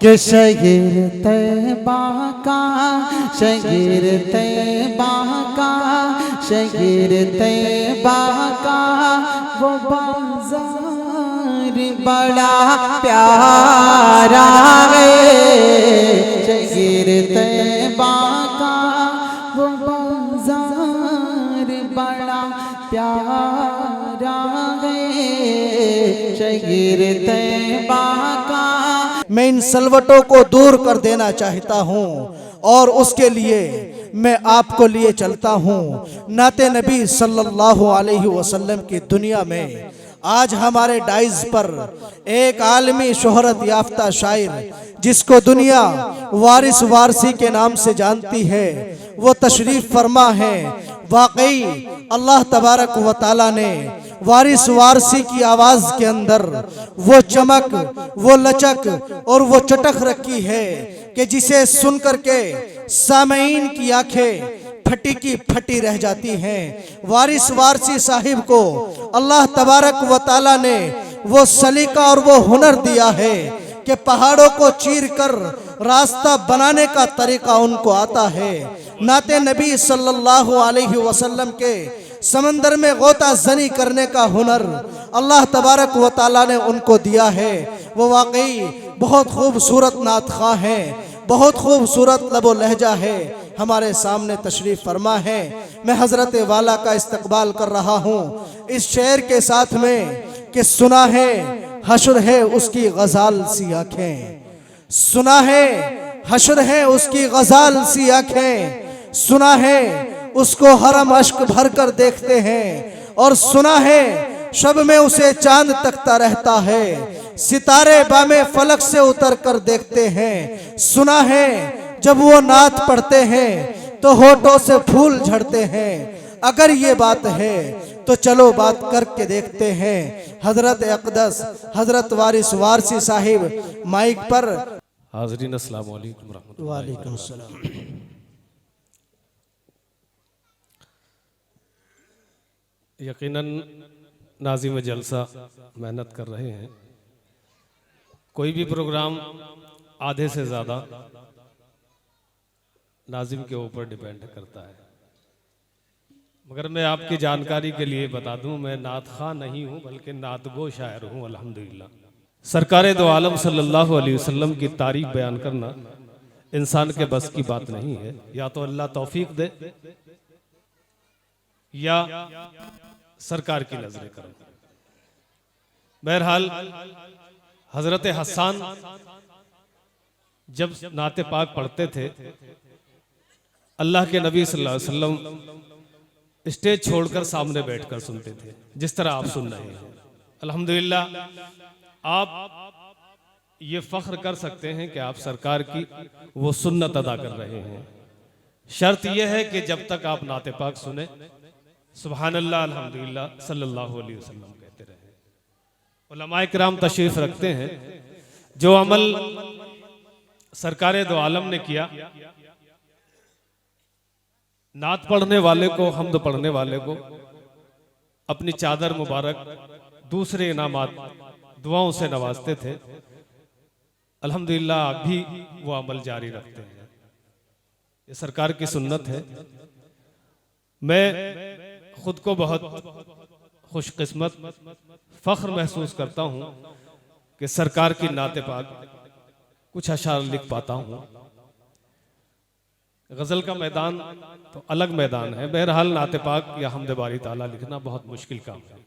कि शहीर तैबा का शहीर तैबा का शहीर तैबा का वो बाजार बड़ा प्यारा है। शहीर तैबा का वो बाजार बड़ा प्यारा है। शहीर तैबा का मैं इन सलवटों को दूर कर देना चाहता हूँ और उसके लिए मैं आपको लिए चलता हूँ। नाते नबी सल्लल्लाहु अलैहि वसल्लम की दुनिया में आज हमारे डाइज पर एक आलमी शोहरत याफ्ता शायर जिसको दुनिया वारिस वारसी के नाम से जानती है वो तशरीफ फरमा है। वाकई अल्लाह तबारक व तआला ने वारिस वारसी की आवाज के अंदर वो चमक, वो लचक और वो चटक रखी है कि जिसे सुन करके सामईन की आंखें फटी की फटी रह जाती हैं। वारिस वारसी साहिब को अल्लाह तबारक व तआला ने वो सलीका और वो हुनर दिया है कि पहाड़ों को चीर कर रास्ता बनाने का तरीका उनको आता है। नाते नबी सल्लल्लाहु अलैहि वसल्लम के समंदर में गोता जनी करने का हुनर अल्लाह तबारक व तआला ने उनको दिया है। वो वाकई बहुत खूबसूरत नात ख़्वाह है, बहुत खूबसूरत लबो लहजा है। हमारे सामने तशरीफ फरमा है। मैं हजरत वाला का इस्तकबाल कर रहा हूँ इस शेर के साथ में कि सुना है हशर है उसकी गजाल सी आँखें, सुना है हशर है उसकी गजाल सी आँखें, सुना है उसको हरम अश्क भर कर देखते हैं और सुना है शब में उसे चांद तकता रहता है, सितारे बामे फलक से उतर कर देखते हैं। सुना है जब वो नात पढ़ते हैं तो होठों से फूल झड़ते हैं। अगर ये बात है तो चलो बात करके देखते हैं। हजरत अक़दस हजरत वारिस वारसी साहिब माइक पर। हाज़रीन अस्सलाम वालेकुम रहमतुल्लाहि वालेकुम सलाम। यकीनन नाज़िम जलसा मेहनत कर रहे हैं। कोई भी प्रोग्राम आधे से ज़्यादा नाज़िम के ऊपर डिपेंड करता है। मगर मैं आपकी जानकारी के लिए बता दूं, मैं नात ख़्वाह नहीं हूं बल्कि नातगो शायर हूं। अल्हम्दुलिल्लाह। सरकारे दो आलम सल्लल्लाहु अलैहि वसल्लम की तारीफ बयान करना इंसान के बस की बात नहीं है। या तो अल्लाह तौफीक दे या सरकार की नजरें करें। बहरहाल हजरत हसन जब नाते पाक पढ़ते थे अल्लाह के नबी सल्लल्लाहु अलैहि वसल्लम स्टेज छोड़कर सामने बैठकर सुनते थे, जिस तरह आप सुन रहे हैं। अल्हम्दुलिल्लाह आप ये फख्र कर सकते हैं कि आप सरकार की वो सुन्नत अदा कर रहे हैं। शर्त यह है कि जब तक आप नाते पाक सुने सुभान अल्लाह अल्हम्दुलिल्लाह सल्लल्लाहु अलैहि वसल्लम कहते रहे। उलमाए किराम तशरीफ रखते हैं जो अमल सरकारे दो आलम ने किया, नात पढ़ने वाले को, हम्द पढ़ने वाले को अपनी चादर मुबारक दूसरे इनामात दुआओं से नवाजते थे। अल्हम्दुलिल्लाह अभी वो अमल जारी रखते हैं। ये सरकार की सुन्नत है। मैं खुद को बहुत खुशकिस्मत फख्र महसूस करता हूँ कि सरकार की नाते पाक कुछ अशार लिख पाता हूँ। गज़ल का मैदान तो अलग मैदान है। बहरहाल नाते पाक या हमद बारी ताला लिखना बहुत मुश्किल काम है।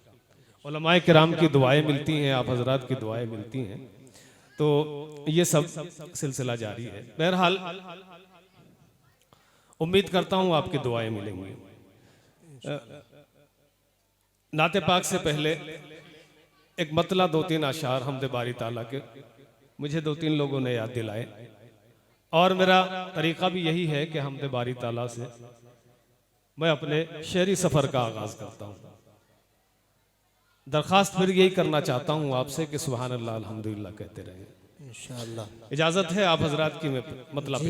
उलमाए किराम की दुआएं मिलती हैं, आप हजरात की दुआएं मिलती हैं, तो ये सब सिलसिला जारी है। बहरहाल उम्मीद करता हूँ आपकी दुआएं मिलेंगी। नाते पाक से पहले एक मतला दो तीन अशार हमद बारी ताला के मुझे दो तीन लोगों ने याद दिलाए और मेरा तरीक़ा भी यही है कि हमद बारी ताला से मैं अपने शेरी सफ़र का आगाज़ करता हूँ। दरख्वास्त फिर यही करना चाहता हूँ आपसे कि सुभान अल्लाह अल्हम्दुलिल्लाह कहते रहें इंशाअल्लाह। इजाज़त है आप हजरात की मैं मतलब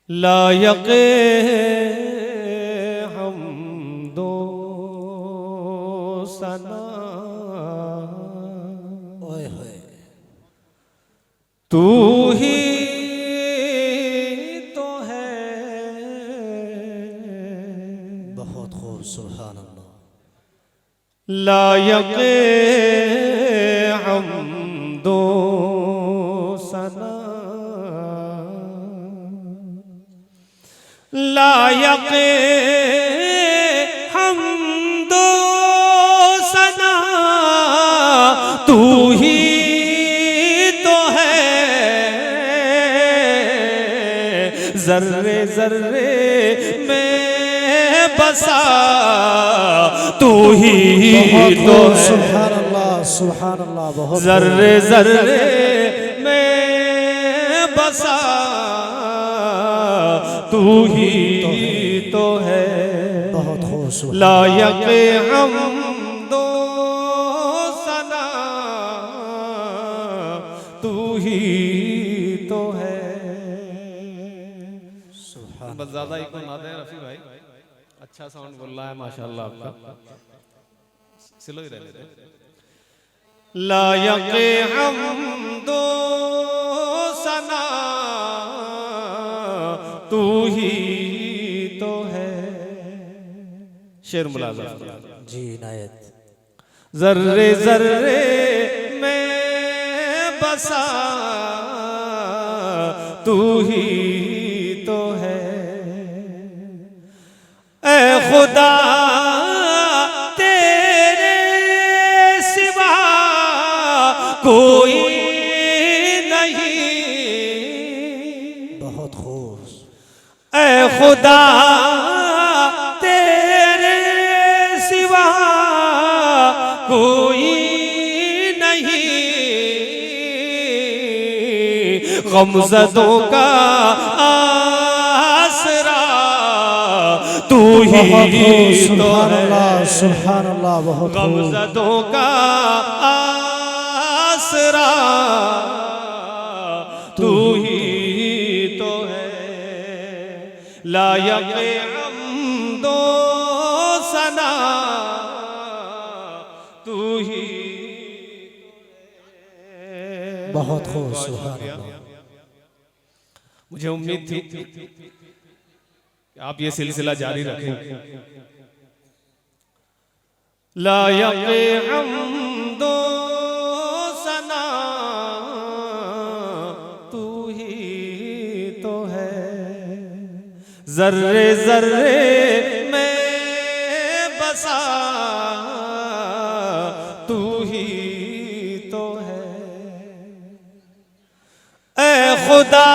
लायक हम दो सना तू ही तो है। बहुत खूब, सुभान अल्लाह। लायक हमदो सना, लायक हमदो सना, तू ही तो है। जर्रे जर्रे में बसा तू ही तो है। सुभान अल्लाह, सुभान अल्लाह। बहुत जर्रे जर्रे में बसा तू ही तो है। बहुत खुश। लायक हमदो सना, तू ही तो है। बस ज्यादा ही को ना दें रफी भाई, अच्छा साउंड बोल रहा है माशाल्लाह आपका, स्लो ही रहने दें। लायक हमदो सना, तू ही तो है। शेर मुलाज़ा जी इनायत। जर्रे जर्रे में बसा तू ही तो है। ऐ खुदा तेरे सिवा कोई नहीं। बहुत खूब। ऐ खुदा तेरे सिवा कोई नहीं। गमज़दों का आसरा तू ही तो है। सुभान अल्लाह। बहुत गमज़दों का आसरा तू ही तो है। लायक हमदो सना, तू ही बहुत खूब। सुभान अल्लाह। मुझे उम्मीद थी कि आप ये सिलसिला जारी रखें। लायक हमदो सना, तू ही तो है। जर्रे जर्रे में बसा तू ही तो है। ऐ खुदा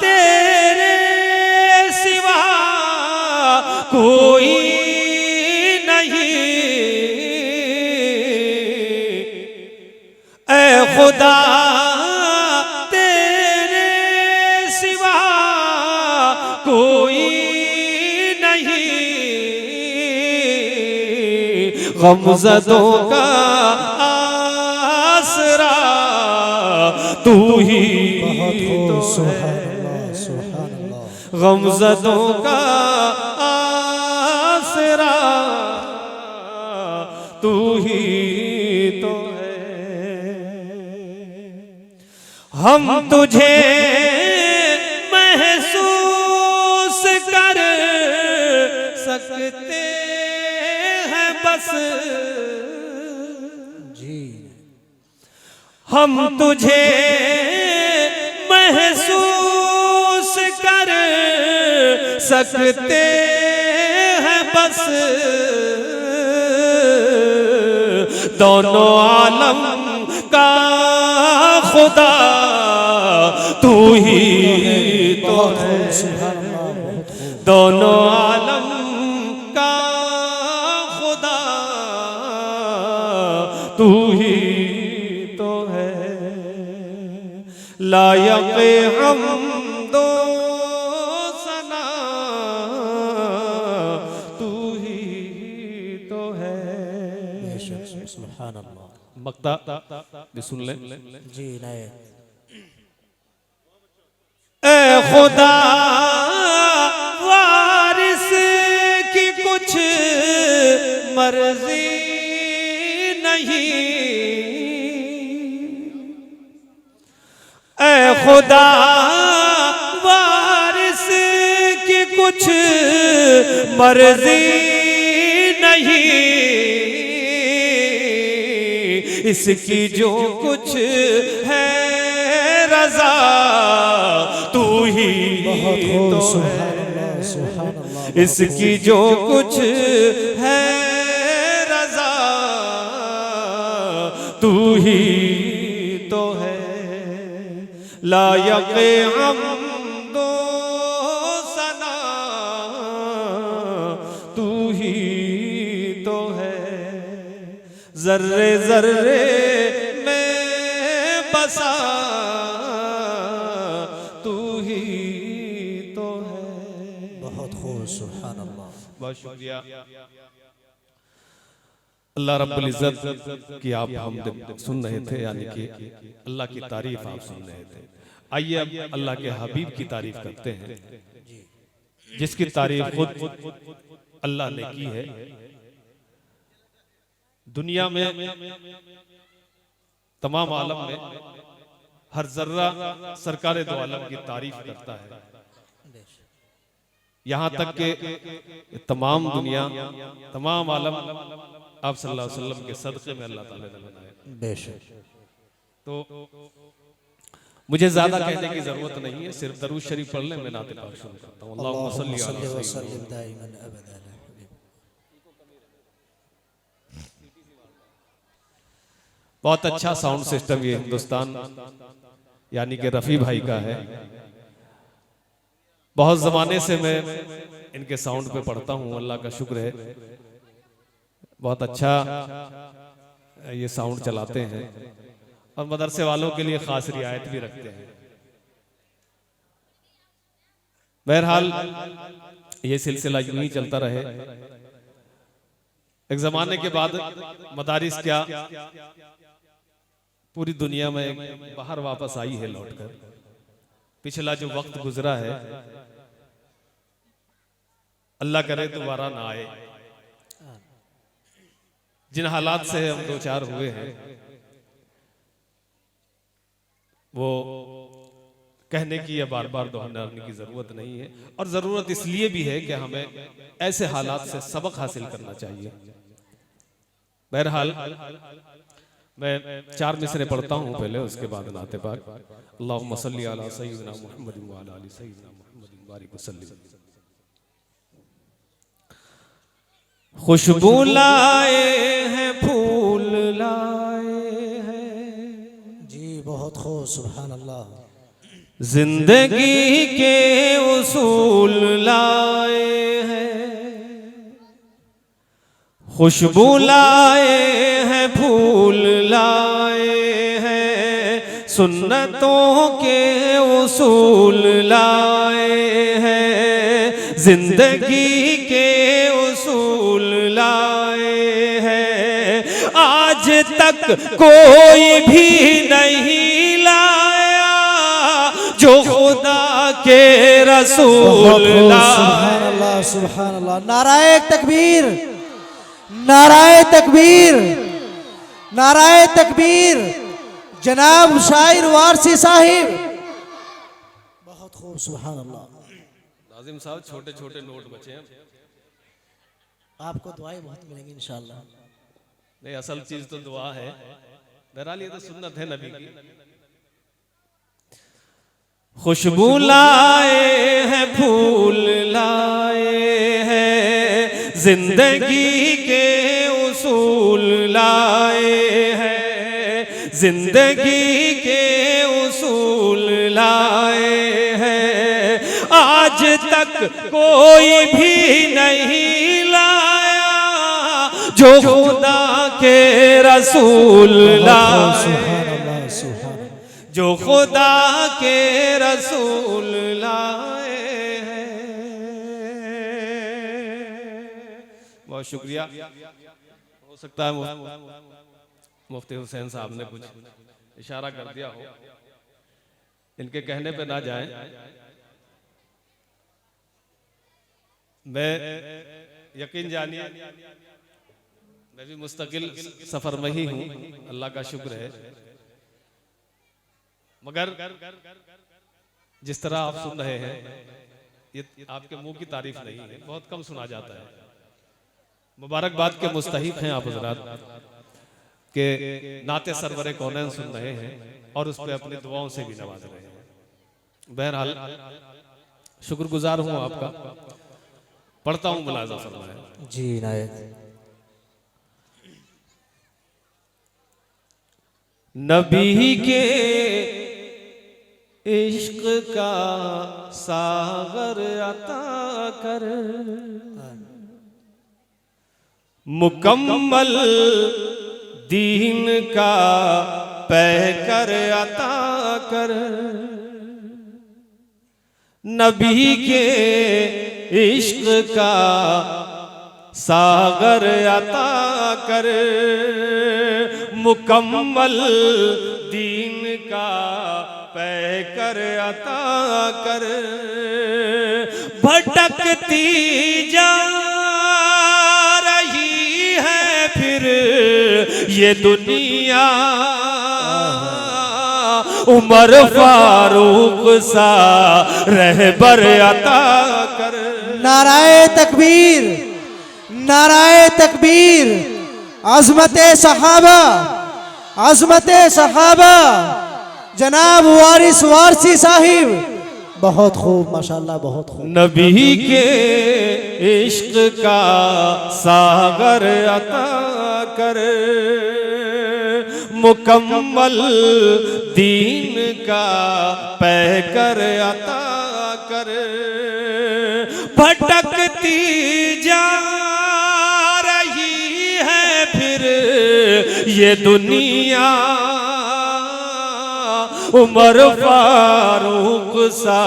तेरे सिवा कोई नहीं। ऐ खुदा तेरे सिवा कोई नहीं। गमज़दों का आसरा तू ही तो है। गमज़दों का आसरा तू ही तो है। हम तुझे महसूस कर सकते हैं बस। जी हम तुझे महसूस कर सकते हैं बस। दोनों आलम का खुदा तू ही तो है। दोनों आलम का खुदा तू ही तो है। लायक हमदो सना, तू ही तो है। सुभान अल्लाह। मक्ता भी सुन लें। जी इनायत। ऐ खुदा वारिस की कुछ मर्जी नहीं। खुदा वारिस की कुछ मर्जी नहीं, इसकी जो कुछ है रजा तू ही तो है, इसकी जो कुछ है रजा तू ही तो है। लायक हमदो सना तू ही तो है, जर्रे जर्रे में बसा तू ही तो है। बहुत खूब, सुभान अल्लाह। बहुत शुक्रिया अल्लाह रब्बुल इज़्ज़त की आप हम सुन रहे थे, यानी कि अल्लाह की तारीफ आप सुन रहे थे। आइए अब अल्लाह के हबीब की तारीफ करते हैं, जिसकी तारीफ खुद अल्लाह ने की है। दुनिया में तमाम आलम में हर जर्रा सरकार दो आलम की तारीफ करता है, यहाँ तक के तमाम दुनिया तमाम आलम आप सल्लल्लाहु अलैहि वसल्लम के सदक़े में अल्लाह ताला ने बनाया। बेशक। तो मुझे ज्यादा कहने की जरूरत नहीं है, सिर्फ दरूद शरीफ पढ़ लें, मैं नाते पाक शुरू करता हूँ। अल्लाहुम्मा सल्ली अला सय्यिदिना। बहुत अच्छा साउंड सिस्टम ये हिंदुस्तान यानी कि रफी भाई का है। बहुत जमाने से मैं इनके साउंड पे पढ़ता हूँ, अल्लाह का शुक्र है बहुत अच्छा ये साउंड चलाते हैं, और मदरसे वालों के लिए खास रियायत भी रखते हैं। बहरहाल ये सिलसिला यूं ही चलता रहे। एक जमाने के बाद मदारिस क्या पूरी दुनिया में बाहर वापस आई है लौटकर। पिछला जो वक्त गुजरा है अल्लाह करे दोबारा ना आए। जिन हालात से हम दो चार हुए हैं वो कहने की या बार बार दोहराने की जरूरत नहीं है, और जरूरत इसलिए भी है कि हमें ऐसे हालात से सबक हासिल करना चाहिए। बहरहाल मैं 4 मिसरे पढ़ता हूँ पहले, उसके बाद नाते पाक। अल्लाहुम्मा सल्ली अला सय्यिदिना मुहम्मदिन व अला आलि सय्यिदिना मुहम्मदिन बारिक वसल्लिम। खुशबू लाए हैं, फूल लाए हैं, जी बहुत खूब, सुभान अल्लाह। जिंदगी के उसूल लाए हैं, खुशबू लाए हैं, फूल लाए हैं, सुन्नतों के उसूल लाए हैं, जिंदगी के उसूल लाए हैं। आज तक कोई भी नहीं लाया जो खुदा के रसूल लाए। सुभान अल्लाह, सुभान अल्लाह। नाराए तकबीर, नाराए तकबीर, नाराए तकबीर। जनाब शायर वारसी साहिब, बहुत खूब, सुभान अल्लाह। नाजिम साहब छोटे छोटे नोट बचे हैं, आपको दुआएं बहुत मिलेंगी इंशाअल्लाह। नहीं असल चीज तो दुआ है। बहरहाल ये तो सुन्नत है नबी की। खुशबू लाए हैं, फूल लाए हैं, जिंदगी के उसूल लाए हैं, जिंदगी के उसूल लाए हैं। आज तक कोई भी नहीं लाया जो खुदा के रसूल लाए, जो खुदा के रसूल लाए हैं। बहुत शुक्रिया। हो सकता है मुफ्ती हुसैन साहब ने कुछ इशारा कर दिया हो, इनके कहने पे ना जाएं। मैं यकीन जानिए मैं भी मुस्तकिल सफर में ही हूँ, अल्लाह का शुक्र है। मगर जिस तरह आप सुन रहे हैं ये आपके मुंह की तारीफ नहीं है, बहुत कम सुना जाता है। मुबारकबाद के मुस्तहिक हैं आप हजरात के नाते सरवरे कौनैन सुन रहे हैं और उस पर अपनी दुआओं से भी नवाज रहे हैं। बहरहाल शुक्रगुजार हूं आपका, पढ़ता हूं मुलाजा फरमाए। जी नायत। नबी के इश्क का सागर अता कर, मुकम्मल दीन का पैकर अता कर, नबी के इश्क का सागर अता कर, मुकम्मल दीन का पैकर अता कर, भटकती जा रही है फिर ये दुनिया, उमर फारूक सा रहबर अता कर। नाराए तकबीर, नाराए तकबीर, अज़मते सहाबा, अज़मते सहाबा, जनाब वारिस वारसी साहिब, बहुत खूब माशाल्लाह, बहुत खूब। नबी के इश्क का सागर अता कर, मुकम्मल दीन का पैकर अता कर, भटकती जा रही है फिर ये दुनिया, उमर फारूक सा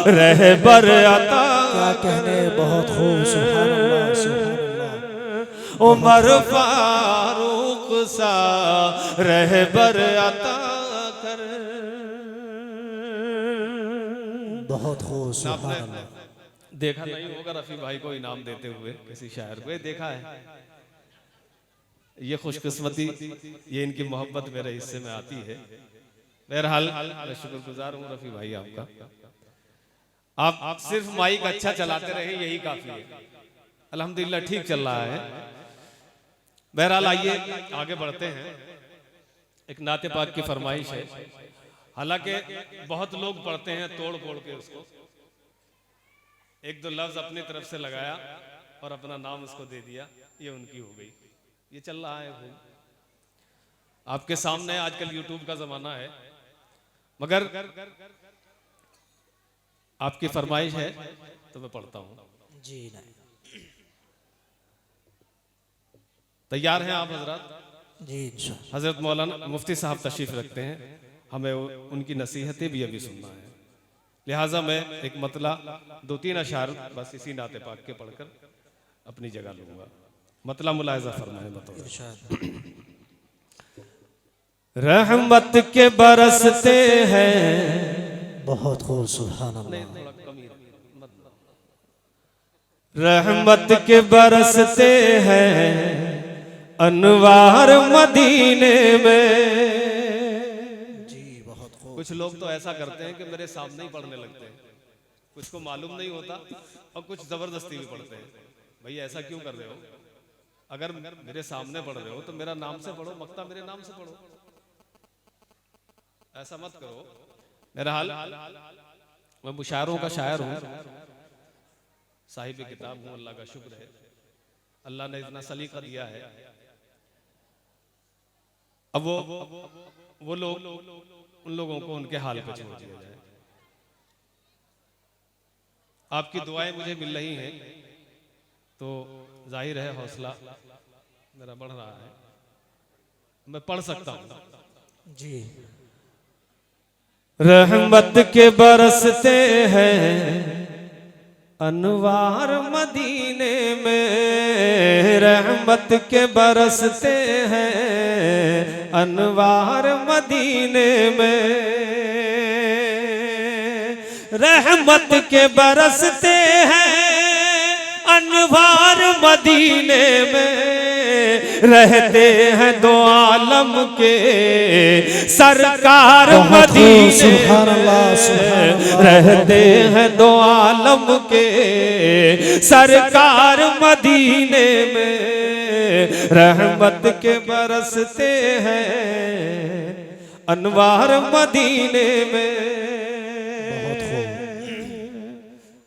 रहबर अता। क्या कहने, बहुत खूब, सुभान अल्लाह, सुभान अल्लाह। उमर फारूक सा रहबर अता कर। बहुत खूब, सुभान अल्लाह। देखा नहीं होगा रफी भाई को इनाम देते हुए किसी शायर को, देखा है। ये खुशकिस्मती, ये इनकी मोहब्बत मेरे हिस्से में आती है। बहरहाल मैं शुक्रगुजार हूँ रफी भाई आपका। आप सिर्फ माइक अच्छा चलाते रहे यही काफी है। अल्हम्दुलिल्लाह ठीक चल रहा है। बहरहाल आइए आगे बढ़ते हैं। एक नाते पाक की फरमाइश है, हालांकि बहुत लोग पढ़ते हैं तोड़ फोड़ के उसको, एक दो लफ्ज अपनी तरफ से लगाया और अपना नाम उसको दे दिया, ये उनकी हो गई। ये चल रहा है खूब आपके सामने। आजकल यूट्यूब का जमाना है, मगर आपकी फरमाइश है तो मैं पढ़ता हूं। जी नहीं। तैयार हैं आप हजरत? जी इंशाअल्लाह। हजरत मौलाना मुफ्ती साहब तशरीफ रखते हैं, हमें उनकी नसीहतें भी अभी सुनना है, लिहाजा मैं एक मतला दो तीन अशार बस इसी नाते पाक के पढ़कर अपनी जगह लूंगा। मतला मुलाहिजा फरमाए बताओ। रहमत के बरसते हैं, बहुत खूब, सुभान अल्लाह। रहमत के बरसते हैं अनवार मदीने में। जी बहुत खूब। कुछ लोग तो ऐसा करते हैं कि मेरे सामने ही पढ़ने लगते हैं, कुछ को मालूम नहीं होता और कुछ जबरदस्ती भी पढ़ते हैं। भाई ऐसा क्यों कर रहे हो? अगर मेरे सामने पढ़ रहे हो तो मेरा नाम से पढ़ो, मक्ता मेरे नाम से पढ़ो, ऐसा मत करो। मेरा हाल, मैं मुशायरों का शायर हूँ, साहिब किताब हूँ, अल्लाह का शुक्र है, अल्लाह ने इतना सलीका दिया है। अब वो लोग, उन लोगों को उनके हाल पे छोड़ दिया जाए। आपकी दुआएं मुझे मिल रही हैं तो जाहिर है हौसला मेरा बढ़ रहा है, मैं पढ़ सकता हूं। जी। रहमत के बरसते हैं अनवार मदीने में, रहमत के बरसते हैं अनवार मदीने में, रहमत के बरसते हैं अनवार मदीने में, रहते हैं दो आलम के सरकार मदीने सुभान अल्लाह, सुभान अल्लाह। रहते हैं दो आलम के सरकार मदीने में रहमत के बरसते हैं अनवार मदीने में।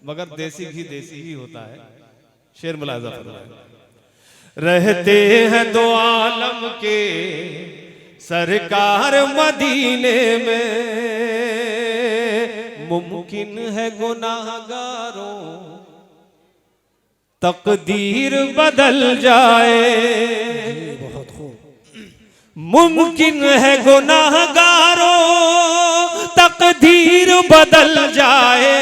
मगर देसी घी देसी ही होता है। शेर मुलाजा फरमाए। रहते हैं दो आलम के सरकार मदीने में, मुमकिन है गुनाहगारों तकदीर बदल जाए। मुमकिन है गुनाहगारों तकदीर बदल जाए।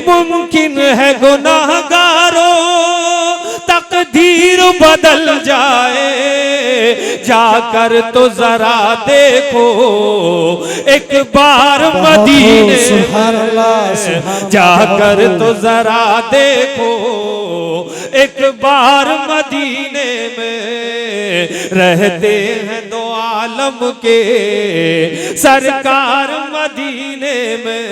मुमकिन है गुनाहगारों तकदीर बदल जाए। जाकर तो जरा देखो एक बार मदीने, जाकर तो जरा देखो एक बार मदीने में। रहते हैं दो आलम के सरकार मदीने में,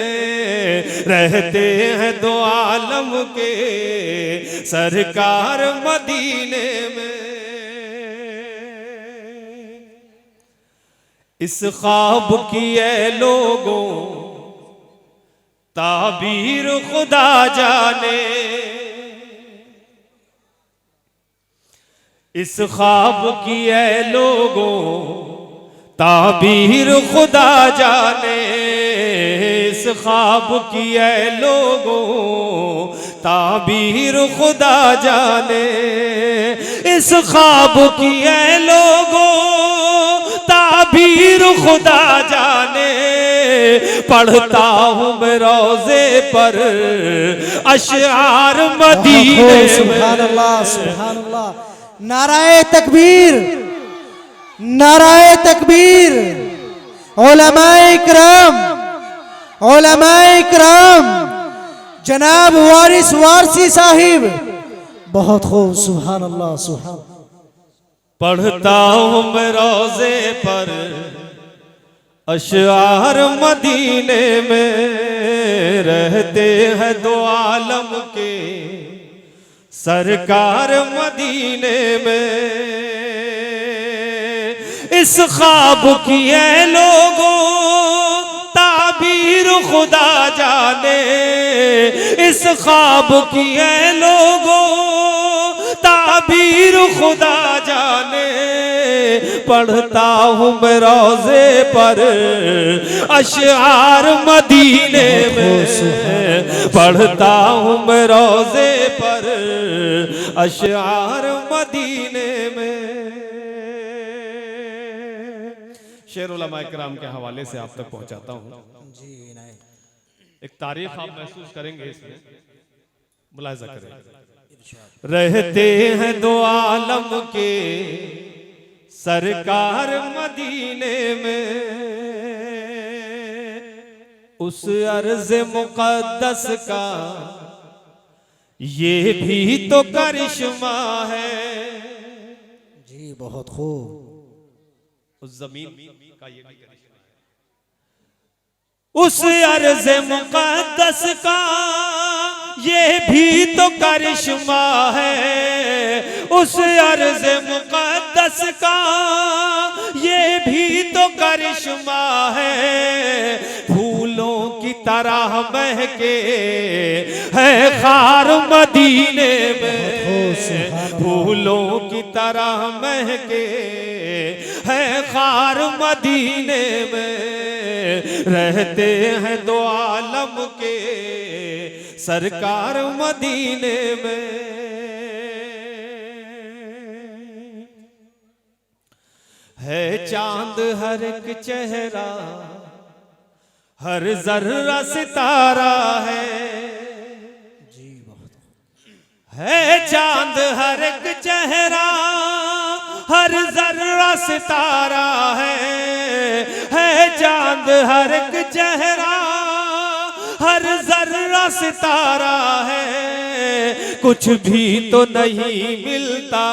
रहते हैं दो आलम के सरकार मदीने में। इस ख्वाब की ऐ लोगों ताबीर खुदा जाने, इस ख्वाब की ऐ लोगों ताबीर खुदा जाने। इस ख्वाब की ऐ लोगों ताबीर खुदा जाने। इस ख्वाब की ऐ लोगों ताबीर खुदा जाने। पढ़ता हूँ मैं रोज़े पर अशआर मदीने में। सुभान अल्लाह, सुभान अल्लाह। नाराए तकबीर, नाराए तकबीर। उलमाए किराम, उलमाए किराम, जनाब वारिस वारसी साहिब, बहुत खूब। सुभान अल्लाह, सुभान। पढ़ता हूँ मैं रोज़े पर अशआर मदीने में। रहते हैं दो आलम के सरकार मदीने में। इस ख्वाब की ऐ लोगों ताबीर खुदा जाने। इस ख्वाब की ऐ लोगों ताबीर खुदा जाने। पढ़ता हूँ मैं रोज़े पर अशआर मदीने में। पढ़ता हूँ मैं रोज़े पर अशआर मदीने में। शेर उलमा इकराम के हवाले से आप तक पहुंचाता हूँ। एक तारीख आप महसूस करेंगे इसमें, मुलाहिजा करें। रहते हैं दो आलम के सरकार मदीने में, उस अर्ज़ मुक़द्दस का ये भी तो करिश्मा है। जी बहुत खूब। उस जमीन का ये भी करिश्मा है। उस अर्ज़ मुक़द्दस का ये भी तो करिश्मा है। उस अर्ज़ मुक़द्दस का ये भी तो करिश्मा है। फूलों की तरह महके है खार मदीने में। फूलों की तरह महके है खार मदीने में। रहते हैं दो आलम के सरकार मदीने में। है चांद हर एक चेहरा, हर जर्रा सितारा है। जी बहुत। है चांद हर एक चेहरा, हर जर्रा सितारा है चांद हर एक चेहरा, हर जर्रा सितारा है, कुछ भी तो नहीं मिलता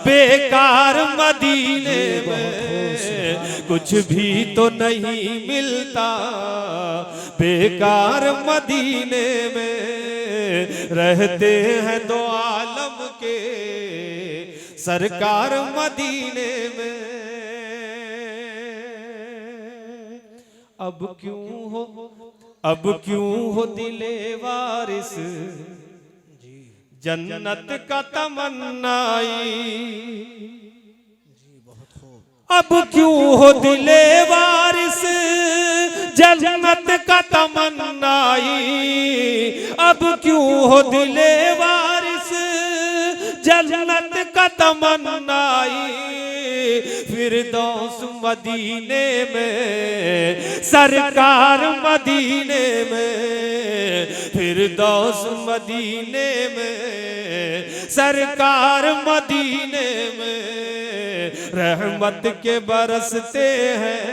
बेकार मदीने में, कुछ भी तो नहीं मिलता बेकार मदीने में, रहते हैं दो आलम के सरकार मदीने में। अब क्यों हो दिले वारिस जन्नत का तमन्नाई, अब क्यों हो दिले वारिस जन्नत का तमन्नाई, अब क्यों हो दिले वारिस जन्नत का तमन्नाई, फिरदौस मदीने में सरकार मदीने में, फिरदौस मदीने में सरकार मदीने में, रहमत के बरसते हैं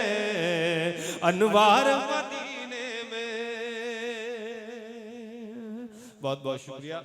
अनवार मदीने में। बहुत बहुत शुक्रिया।